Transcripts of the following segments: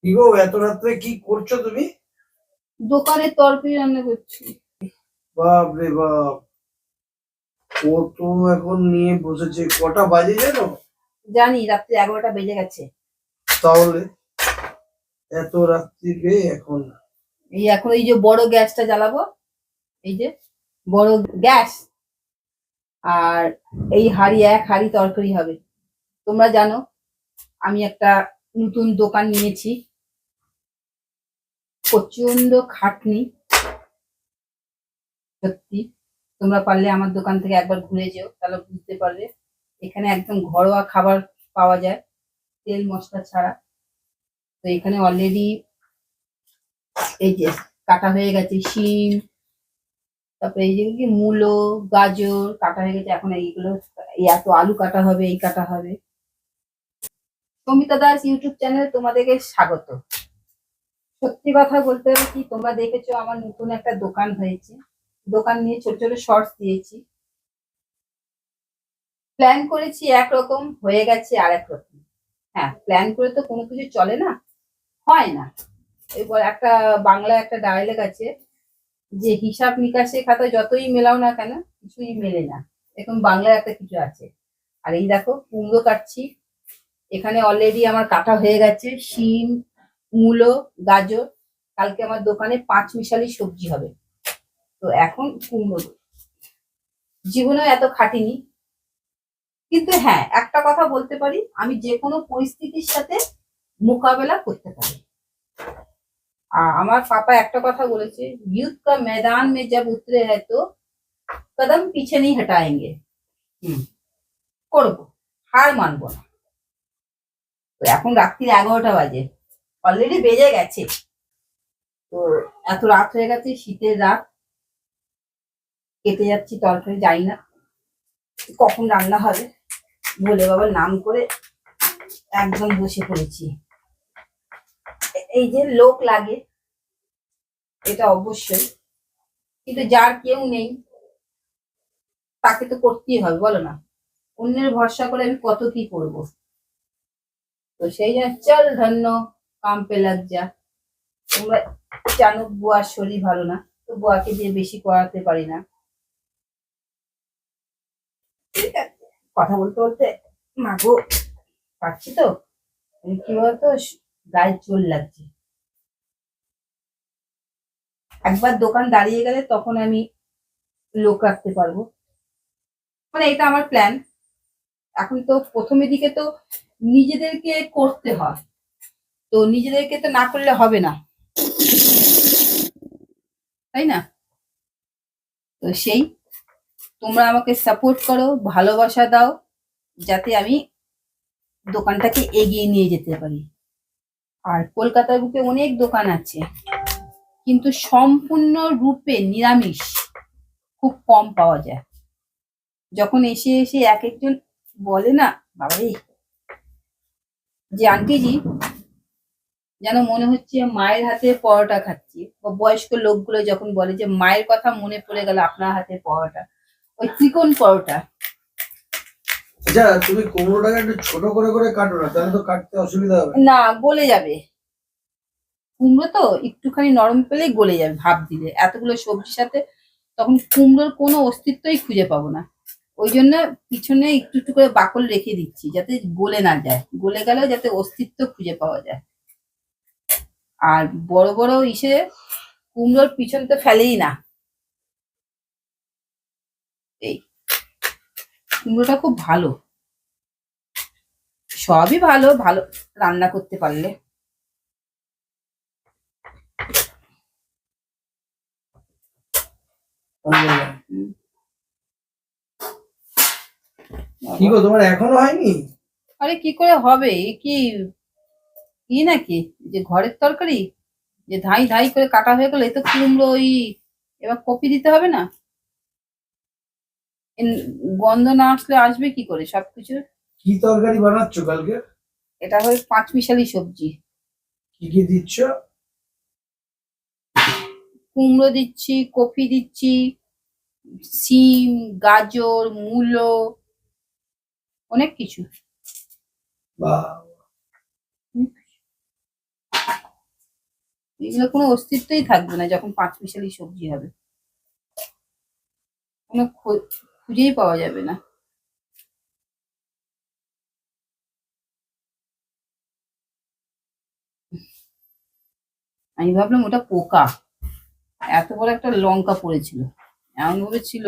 কি গো, এত রাত্রে কি করছো তুমি? দোকানে তরকারি রান্না করছি। বাপ রে বাপ, ও তো এখন নিয়ে বসেছে। কটা বাজে জানো? জানি রাত্রি 11টা বেজে গেছে। তাহলে এত রাত্রিরে এখন? এখন এই যে বড় গ্যাসটা জ্বালাবো, এই যে বড় গ্যাস, আর এই এক হাঁড়ি তরকারি হবে। তোমরা জানো আমি একটা নতুন দোকান নিয়েছি, প্রচন্ড খাটনি সত্যি। তোমরা পারলে আমার দোকান থেকে একবার ঘুরে যেও, তাহলে বুঝতে পারবে। এখানে একদম ঘরোয়া খাবার পাওয়া যায়, তেল মশলা ছাড়া। তো এখানে অলরেডি এই যে কাটা হয়ে গেছে শিম, তারপরে এই যে কি মূলো, গাজর কাটা হয়ে গেছে। এখন এইগুলো এই এত আলু কাটা হবে, এই কাটা হবে। সমিতা দাস ইউটিউব চ্যানেলে তোমাদেরকে স্বাগত। সত্যি কথা বলতে হবে কি, তোমরা দেখেছো আমার নতুন একটা দোকান হয়েছে। দোকান নিয়ে ছোট ছোট শর্টস দিয়েছি। প্ল্যান করেছি একরকম, হয়ে গেছে আর এক রকম। হ্যাঁ, প্ল্যান করে তো কোনো কিছু চলে না, হয় না। এবার একটা বাংলা একটা ডায়লগ আছে যে হিসাব নিকাশে খাতায় যতই মেলাও না কেন কিছুই মেলে না, এখন বাংলায় একটা কিছু আছে। আর এই দেখো কুমড়ো কাটছি। এখানে অলরেডি আমার কাটা হয়ে গেছে শিম, মূলো, গাজর। কালকে আমার দোকানে 5 মিশালি সবজি হবে। তো এখন কুমড়ো, জীবনেও এত খাটিনি। কিন্তু হ্যাঁ, একটা কথা বলতে পারি, আমি যে কোনো পরিস্থিতির সাথে মোকাবেলা করতে পারি। আর আমার পাপা একটা কথা বলেছে, युद्ध का मैदान में जब उतरे हैं तो कदम पीछे नहीं हटाएंगे। করবো, হার মানবো না। তো এখন রাত্রি 11টা বাজে, অলরেডি বেজে গেছে। তো এত রাত হয়ে গেছে, শীতের রাত, কেটে যাচ্ছি তরকারি, যাই না কখন রান্না হবে। বলে বাবার নাম করে একদম বসে পড়েছি। এই যে লোক লাগে এটা অবশ্যই, কিন্তু যার কেউ নেই তাকে তো করতেই হবে, বলো না। অন্যের ভরসা করে আমি কত কি করব। তো সেই জন্য চল ধন্য কাম পে লাগ যা। তোমরা জানো বুয়ার শরীর ভালো না, তো বুয়াকে দিয়ে বেশি করাতে পারি না। ঠিক আছে, কথা বলতে বলতে মাগো পাচ্ছি তো, কি বলতো, গায়ে চোল লাগছে। একবার দোকান দাঁড়িয়ে গেলে তখন আমি লোক রাখতে পারবো, মানে এটা আমার প্ল্যান। এখন তো প্রথমের দিকে তো নিজেদেরকে করতে হয়, তো নিজেদেরকে তো না করলে হবে না, তাই না? তো সেই তোমরা আমাকে সাপোর্ট করো, ভালোবাসা দাও, যাতে আমি দোকানটাকে এগিয়ে নিয়ে যেতে পারি। আর কলকাতার বুকে অনেক দোকান আছে, কিন্তু সম্পূর্ণ রূপে নিরামিষ খুব কম পাওয়া যায়। যখন এসে এসে এক একজন বলে না, বাবারে, যে আন্টিজি যেন মনে হচ্ছে মায়ের হাতে পরোটা খাচ্ছি। বা বয়স্ক লোকগুলো যখন বলে যে মায়ের কথা মনে পড়ে গেল আপনার হাতে পরোটা, ওই চিকন পরোটা। আচ্ছা, তুমি কুমড়োটাকে একটু ছোট করে করে কাটো না, তাহলে তো কাটতে অসুবিধা হবে। না, গলে যাবে। কুমড়ো তো একটুখানি নরম পেলেই গলে যাবে, ভাপ দিলে এতগুলো সবজির সাথে তখন কুমড়োর কোনো অস্তিত্বই খুঁজে পাবো না। ওই জন্য পিছনে একটু একটু করে বাকল রেখে দিচ্ছি, যাতে গলে না যায়, গলে গেলেও যাতে অস্তিত্ব খুঁজে পাওয়া যায়। আর বড় বড় ইসে কুমড়োর পিছন তো ফেলেই না। এই কুমড়োটা খুব ভালো, সবই ভালো ভালো রান্না করতে পারলে। কি গো, তোমার এখনো হয়নি? আরে কি করে হবে, এ কি কি নাকি যে ঘরের তরকারি যে ধাই ধাই করে কাটা হয়ে গেল, এ তো কুমড়ো। ওই এবার কপি দিতে হবে না? গন্ধ না আসলে আসবে কি করে সবকিছু? কি তরকারি বানাচ্ছো কালকে? এটা হয় 5 মিশালি সবজি। কি কি দিচ্ছ? কুমড়ো দিচ্ছি, কপি দিচ্ছি, সিম, গাজর, মূলো, অনেক কিছু। বা, এগুলো কোনো অস্তিত্বই থাকবে না যখন পাঁচ মিশালি সবজি হবে, কোনো খুঁজেই পাওয়া যাবে না। আমি ভাবলাম ওটা পোকা, এত বড় একটা লঙ্কা পড়েছিল, এমন ভাবে ছিল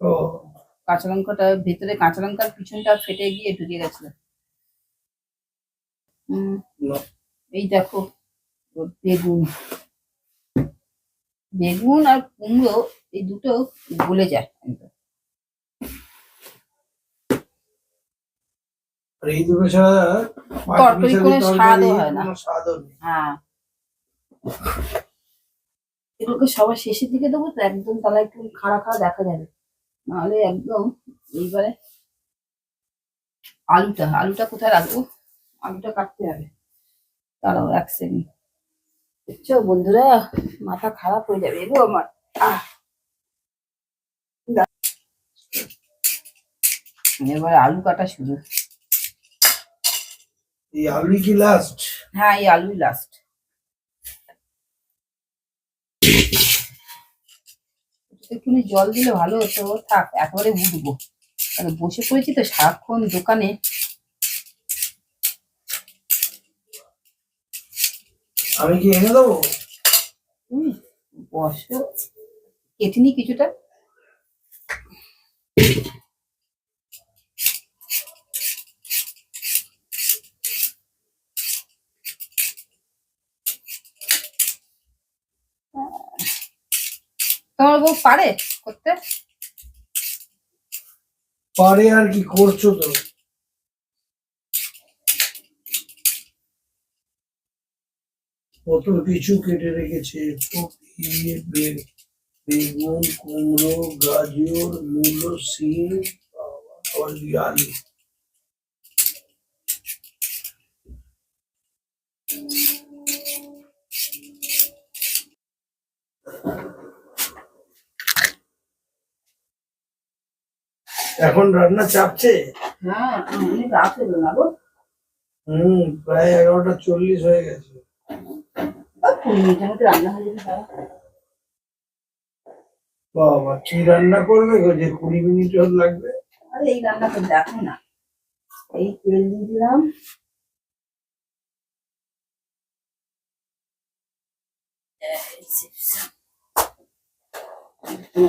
ও কাঁচা লঙ্কাটা ভেতরে, কাঁচা লঙ্কার পিছনটা ফেটে গিয়ে ঢুকে গেছিল। না। এই দেখো বেগুন, বেগুন আর কুমড়ো এই দুটো গলে যায় একদম। আর এই দুটো ছাড়া তরকারি কোনো স্বাদও হয় না। কোনো স্বাদও নেই। হ্যাঁ, এগুলোকে সবার শেষের দিকে দেবো তো, একদম তাহলে একটু খাড়া খাড়া দেখা যাবে, নাহলে একদম। এইবারে আলুটা কোথায় রাখবো, আলুটা কাটতে হবে, দাঁড়াও 1 সেকেন্ড। বুঝছো বন্ধুরা, মাথা খারাপ হয়ে যাবে এগো আমার। এবার আলু কাটা শুরু। এই আলুই কি লাস্ট? হ্যাঁ, এই আলুই লাস্ট। একটুখানি জল দিলে ভালো হতো, থাক একেবারে উঠবো, তাহলে বসে পড়েছি তো সারাক্ষণ দোকানে। আমি কি এনে দেবো? বসো, কেটে নি কিছুটা। তোমার বউ পারে করতে? পারে, আর কি করছো তো? কত কিছু কেটে রেখেছে, কপি, বেগুন, কুমড়ো, গাজর, মূলো, সিম, আবার দিয়ে আলু। এখন রান্না চাপছে। হ্যাঁ, অনেক রাত হলো না গো। প্রায় 11:40 হয়ে গেছে। 20 মিনিটের মধ্যে রান্না হয়ে যাবে। বাবা, কি রান্না করবে গো যে 20 মিনিট লাগবে? আরে এই রান্না তো দেখো না, এই তেল দিয়ে দিলাম,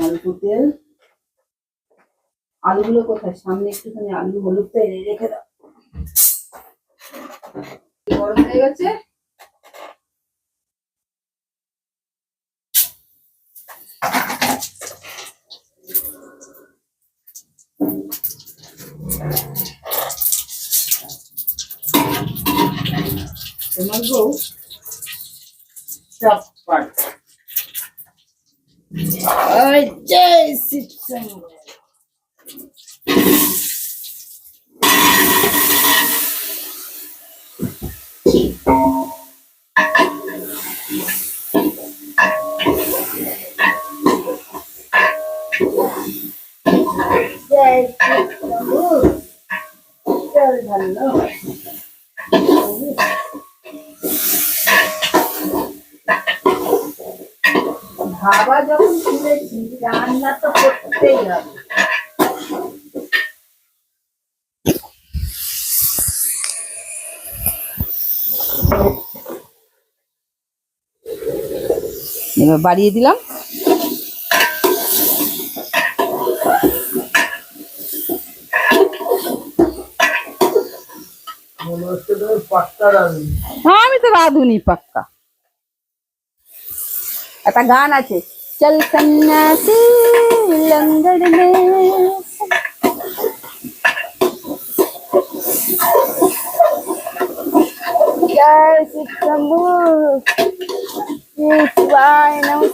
অল্প তেল। আলুগুলো কোথায়, সামনে একটুখানি আলু হলুদটা এনে রেখে দাও। গরম হয়ে গেছে, তোমার বউ সব পারে। জয় শ্রীরাম। জয় শ্রীরাম। চল ভালো। ভাবা যখন খুলেছি, রান্না তো করতেই হবে। এবার বাড়িয়ে দিলাম। মনে হচ্ছে তুমি পাক্কা রাঁধুনি। আমি তো রাঁধুনি পাক্কা। একটা গান আছে, চল সন্ন্যাসী লঙ্গর মে, জয় শ্রী প্রভু, শ্রী শিবায় নমঃ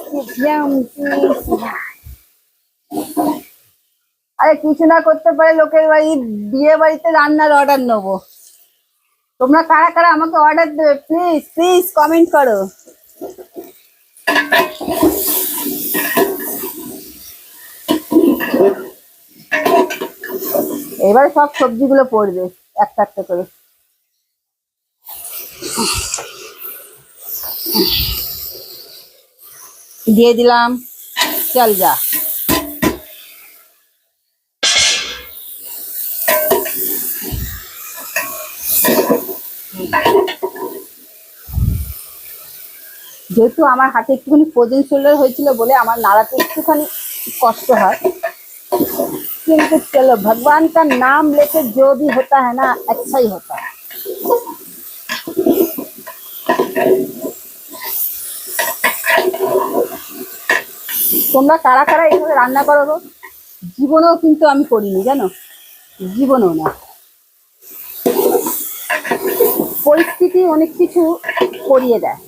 শিবায়। আরে কিছু না করতে পারে লোকের বাড়ি, বিয়ে বাড়িতে রান্নার অর্ডার নেবো। তোমরা কারা কারা আমাকে অর্ডার দেবে, প্লিজ প্লিজ কমেন্ট করো। এবার সব সবজিগুলো পড়বে একটা একটা করে। দিয়ে দিলাম চাল যা। যেহেতু আমার হাতে একটুখানি ফ্রোজেন শোল্ডার হয়েছিল বলে আমার নাড়াতে একটুখানি কষ্ট হয়, কিন্তু চলো भगवान का नाम लेके जो भी होता है ना अच्छा ही होता है। তোমরা কারা কারা এইভাবে রান্না করো গো? জীবনেও কিন্তু আমি করিনি জানো, জীবনেও না। পরিস্থিতি অনেক কিছু করিয়ে দেয়।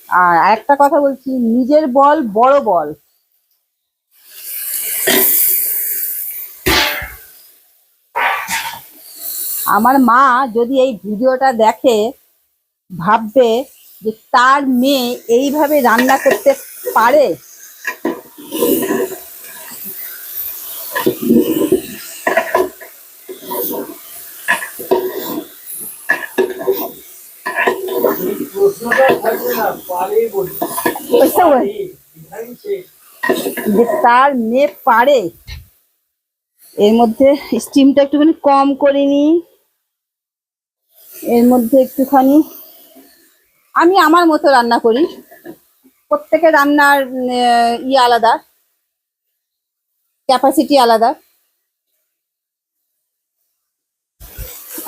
আর একটা কথা বলছি, নিজের বল বড় বল। আমার মা যদি এই ভিডিওটা দেখে ভাববে যে তার মেয়ে এইভাবে রান্না করতে পারে। প্রশ্নটা থাকবে না, পারেই বলছি। যে তার মেয়ে পারে। এর মধ্যে স্টিমটা একটুখানি কম করে নিই, এর মধ্যে একটুখানি আমি আমার মতো রান্না করি, প্রত্যেকের রান্নার ইয়ে আলাদা, ক্যাপাসিটি আলাদা।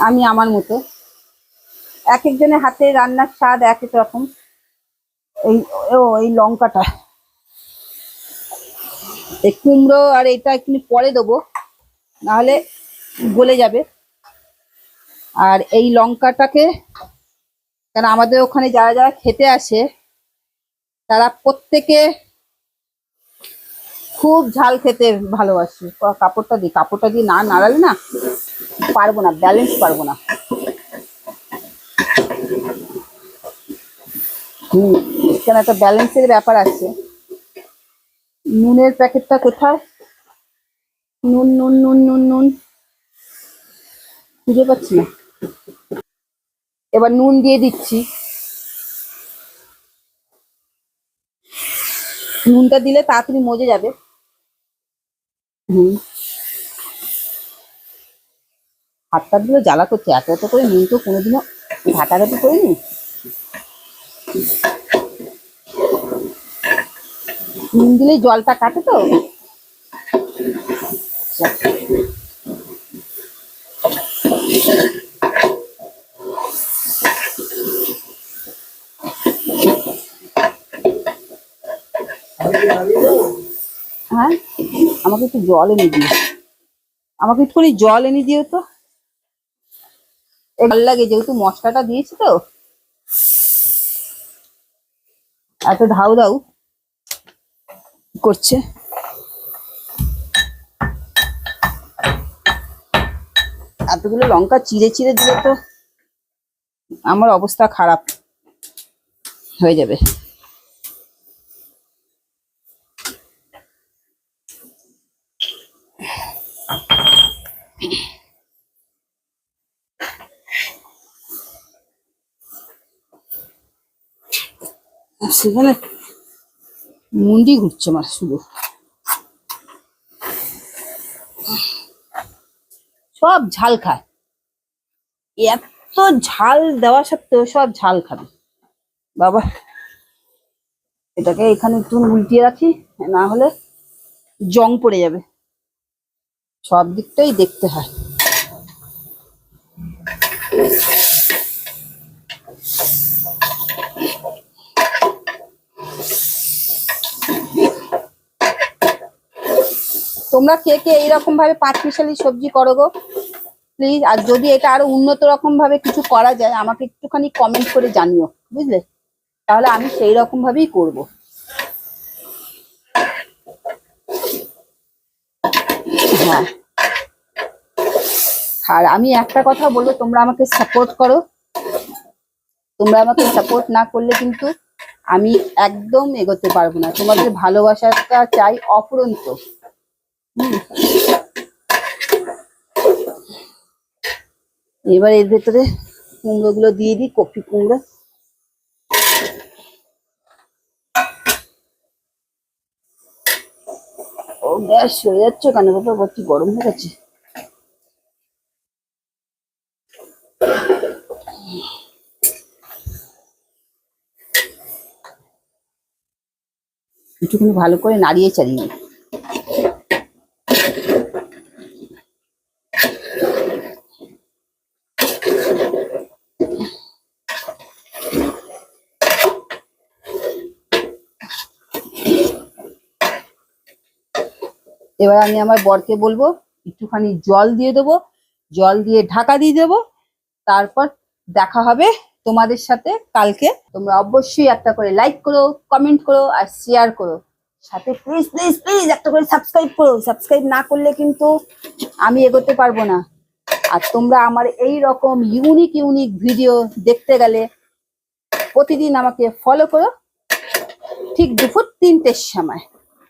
আমি আমার মতো, এক একজনের হাতে রান্নার স্বাদ এক এক রকম। এই লঙ্কাটা, এই কুমড়ো আর এটা একটু পরে দেবো, নাহলে গলে যাবে। আর এই লঙ্কাটাকে, কারণ আমাদের ওখানে যারা যারা খেতে আসে তারা প্রত্যেকে খুব ঝাল খেতে ভালোবাসে। কাপড়টা দিয়ে না নাড়ালে না পারবো না, ব্যালেন্স পারবো না। এখানে একটা ব্যালেন্সের ব্যাপার আছে। নুনের প্যাকেটটা কোথায়? নুন নুন নুন নুন নুন খুঁজে পাচ্ছি না। এবার নুন দিয়ে দিচ্ছি। নুনটা দিলে তাড়াতাড়ি মজে যাবে। হাতটা দিলে জ্বালা করছে, এত এত করে নুন তো কোনোদিনও ঘাটাঘাটি করিনি। নুন দিলে জলটা কাটে তো। হ্যাঁ, আমাকে একটু জল এনে দিও, আমাকে একটুখানি জল এনে দিও তো। ভালো লাগে যেহেতু মশলাটা দিয়েছি তো, এত ধাউ ধাউ করছে। এতগুলো লঙ্কা চিড়ে চিড়ে দিলে তো আমার অবস্থা খারাপ হয়ে যাবে। সেখানে মুন্ডি ঘুরছে আমার শুধু। সব ঝাল খায়, এত ঝাল দেওয়া সত্ত্বেও সব ঝাল খাবে বাবা। এটাকে এখানে একটু উল্টিয়ে রাখি, না হলে জং পড়ে যাবে। সব দিকটাই দেখতে হয়। তোমরা কে কে এইরকম ভাবে পাঁচমিশালি সবজি করো গো প্লিজ। আর যদি এটা আরো উন্নত রকম ভাবে কিছু করা যায় আমাকে একটুখানি কমেন্ট করে জানিও, বুঝলে? তাহলে আমি সেই রকম ভাবেই করবো। হ্যাঁ, আর আমি একটা কথা বলবো, তোমরা আমাকে সাপোর্ট করো। তোমরা আমাকে সাপোর্ট না করলে কিন্তু আমি একদম এগোতে পারবো না। তোমাদের ভালোবাসাটা চাই অফুরন্ত। এবার এর ভেতরে কুমড়ো গুলো দিয়ে দিই, কপি কুমড়ো। গ্যাস হয়ে যাচ্ছে কেন বাবা, ভর্তি গরম হয়ে গেছে। একটুখানি ভালো করে নাড়িয়ে চাড়িয়ে। এবার আমি আমার বরকে বলবো একটুখানি জল দিয়ে দেবো, জল দিয়ে ঢাকা দিয়ে দেবো। তারপর দেখা হবে তোমাদের সাথে কালকে। তোমরা অবশ্যই একটা করে লাইক করো, কমেন্ট করো আর শেয়ার করো। সাথে প্লিজ প্লিজ প্লিজ একটা করে সাবস্ক্রাইব করো। সাবস্ক্রাইব না করলে কিন্তু আমি এগোতে পারবো না। আর তোমরা আমার এই রকম ইউনিক ইউনিক ভিডিও দেখতে গেলে প্রতিদিন আমাকে ফলো করো ঠিক দুপুর 3টের সময়।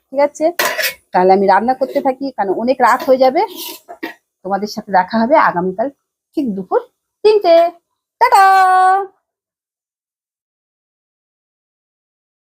ঠিক আছে, তাহলে আমি রান্না করতে থাকি, কারণ অনেক রাত হয়ে যাবে। তোমাদের সাথে দেখা হবে আগামীকাল ঠিক দুপুর 3টে। টাটা।